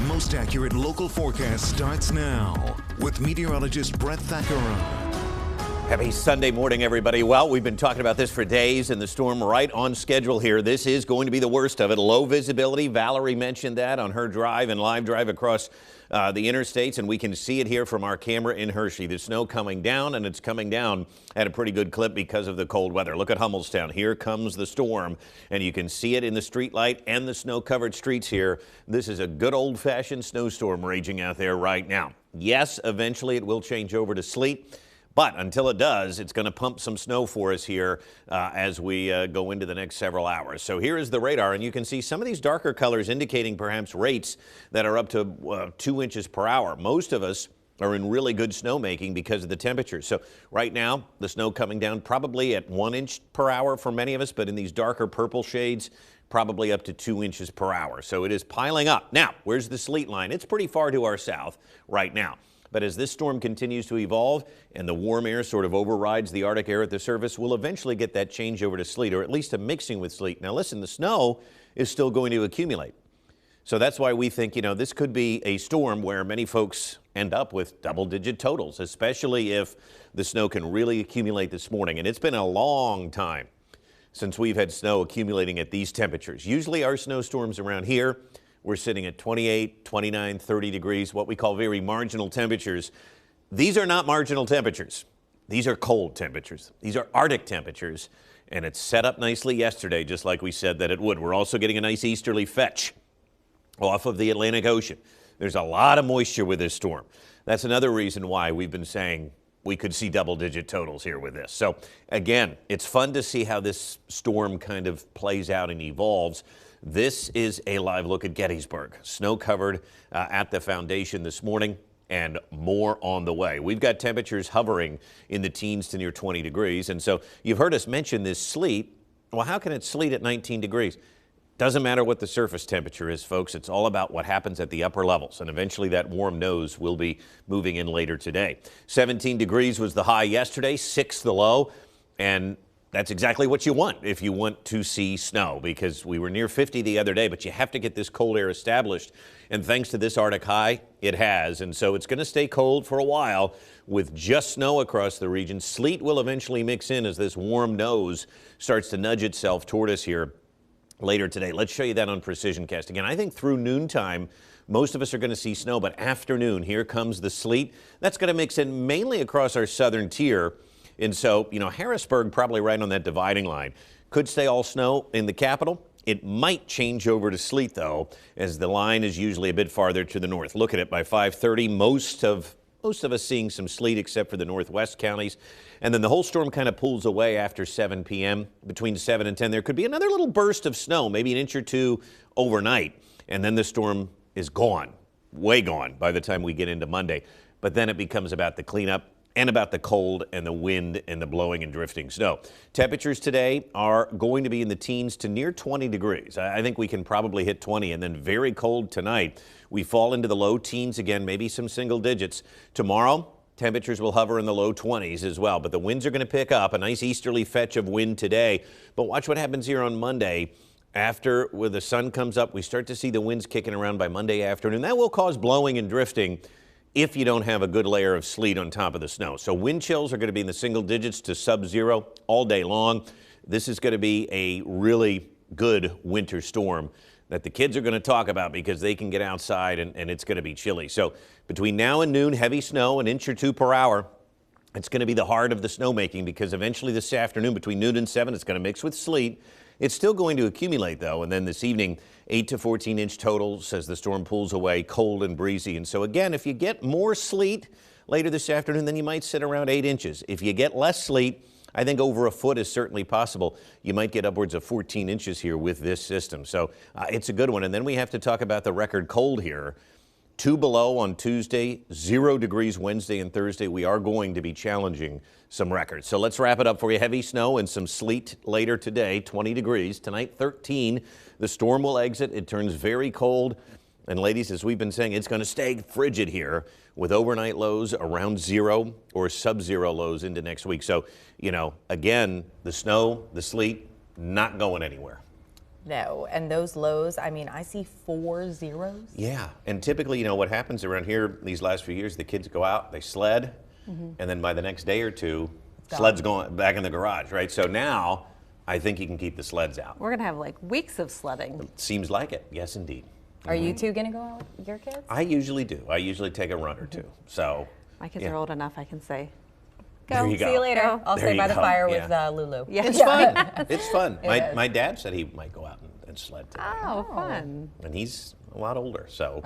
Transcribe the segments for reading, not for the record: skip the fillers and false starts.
most accurate local forecast starts now with meteorologist Brett Thackeray. Happy Sunday morning, everybody. Well, we've been talking about this for days, and the storm right on schedule here. This is going to be the worst of it. Low visibility. Valerie mentioned that on her drive and live drive across the interstates, and we can see it here from our camera in Hershey. The snow coming down, and it's coming down at a pretty good clip because of the cold weather. Look at Hummelstown. Here comes the storm, and you can see it in the street light and the snow-covered streets here. This is a good old-fashioned snowstorm raging out there right now. Yes, eventually it will change over to sleet. But until it does, it's going to pump some snow for us here as we go into the next several hours. So here is the radar, and you can see some of these darker colors indicating perhaps rates that are up to 2 inches per hour. Most of us are in really good snowmaking because of the temperatures. So right now, the snow coming down probably at 1 inch per hour for many of us, but in these darker purple shades, probably up to 2 inches per hour. So it is piling up. Now, where's the sleet line? It's pretty far to our south right now. But as this storm continues to evolve and the warm air sort of overrides the Arctic air at the surface, we'll eventually get that change over to sleet, or at least a mixing with sleet. Now listen, the snow is still going to accumulate. So that's why we think, this could be a storm where many folks end up with double-digit totals, especially if the snow can really accumulate this morning. And it's been a long time since we've had snow accumulating at these temperatures. Usually our snowstorms around here, we're sitting at 28, 29, 30 degrees, what we call very marginal temperatures. These are not marginal temperatures. These are cold temperatures. These are Arctic temperatures, and it's set up nicely yesterday, just like we said that it would. We're also getting a nice easterly fetch off of the Atlantic Ocean. There's a lot of moisture with this storm. That's another reason why we've been saying we could see double-digit totals here with this. So, again, it's fun to see how this storm kind of plays out and evolves. This is a live look at Gettysburg. Snow covered at the foundation this morning, and more on the way. We've got temperatures hovering in the teens to near 20 degrees. And so you've heard us mention this sleet. Well, how can it sleet at 19 degrees? Doesn't matter what the surface temperature is, folks. It's all about what happens at the upper levels. And eventually that warm nose will be moving in later today. 17 degrees was the high yesterday, 6 the low. And that's exactly what you want if you want to see snow, because we were near 50 the other day, but you have to get this cold air established. And thanks to this Arctic high, it has. And so it's going to stay cold for a while with just snow across the region. Sleet will eventually mix in as this warm nose starts to nudge itself toward us here later today. Let's show you that on Precision Cast. Again, I think through noontime, most of us are going to see snow, but afternoon, here comes the sleet. That's going to mix in mainly across our southern tier. And so, Harrisburg probably right on that dividing line. Could stay all snow in the capital. It might change over to sleet, though, as the line is usually a bit farther to the north. Look at it by 5:30. Most of us seeing some sleet except for the northwest counties. And then the whole storm kind of pulls away after 7 p.m. Between 7 and 10, there could be another little burst of snow, maybe an inch or two overnight. And then the storm is gone, way gone by the time we get into Monday. But then it becomes about the cleanup and about the cold and the wind and the blowing and drifting snow. Temperatures today are going to be in the teens to near 20 degrees. I think we can probably hit 20, and then very cold tonight. We fall into the low teens again, maybe some single digits. Tomorrow, temperatures will hover in the low 20s as well, but the winds are going to pick up. A nice easterly fetch of wind today. But watch what happens here on Monday. After, where the sun comes up, we start to see the winds kicking around by Monday afternoon. That will cause blowing and drifting if you don't have a good layer of sleet on top of the snow. So wind chills are going to be in the single digits to sub-zero all day long. This is going to be a really good winter storm that the kids are going to talk about because they can get outside and it's going to be chilly. So between now and noon, heavy snow, an inch or two per hour. It's going to be the heart of the snowmaking because eventually this afternoon between noon and 7, it's going to mix with sleet. It's still going to accumulate, though, and then this evening, 8 to 14-inch totals as the storm pulls away, cold and breezy. And so, again, if you get more sleet later this afternoon, then you might sit around 8 inches. If you get less sleet, I think over a foot is certainly possible. You might get upwards of 14 inches here with this system. So it's a good one. And then we have to talk about the record cold here. 2 below on Tuesday, 0 degrees Wednesday and Thursday. We are going to be challenging some records. So let's wrap it up for you. Heavy snow and some sleet later today, 20 degrees. Tonight, 13. The storm will exit. It turns very cold. And ladies, as we've been saying, it's going to stay frigid here with overnight lows around 0 or sub-zero lows into next week. So, again, the snow, the sleet, not going anywhere. No, and those lows, I mean, I see 4 zeros. Yeah, and typically, what happens around here these last few years, the kids go out, they sled, and then by the next day or two, sled's going back in the garage, right? So now, I think you can keep the sleds out. We're going to have like weeks of sledding. Seems like it, yes indeed. Are you two going to go out with your kids? I usually do. I usually take a run or two, so. My kids are old enough, I can say. Go. There you go. See you later. I'll stay by the fire with Lulu. Yeah. It's fun. It's fun. My dad said he might go out and sled today. Oh, fun. And he's a lot older, so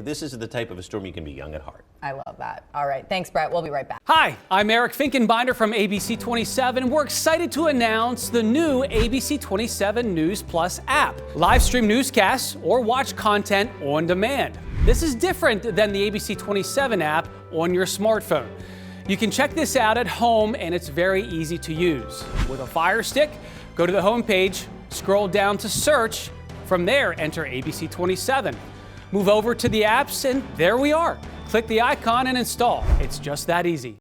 this is the type of a storm you can be young at heart. I love that. All right. Thanks, Brett. We'll be right back. Hi, I'm Eric Finkenbinder from ABC 27. We're excited to announce the new ABC 27 News Plus app. Live stream newscasts or watch content on demand. This is different than the ABC 27 app on your smartphone. You can check this out at home, and it's very easy to use. With a Fire Stick, go to the home page, scroll down to search. From there, enter ABC 27. Move over to the apps, and there we are. Click the icon and install. It's just that easy.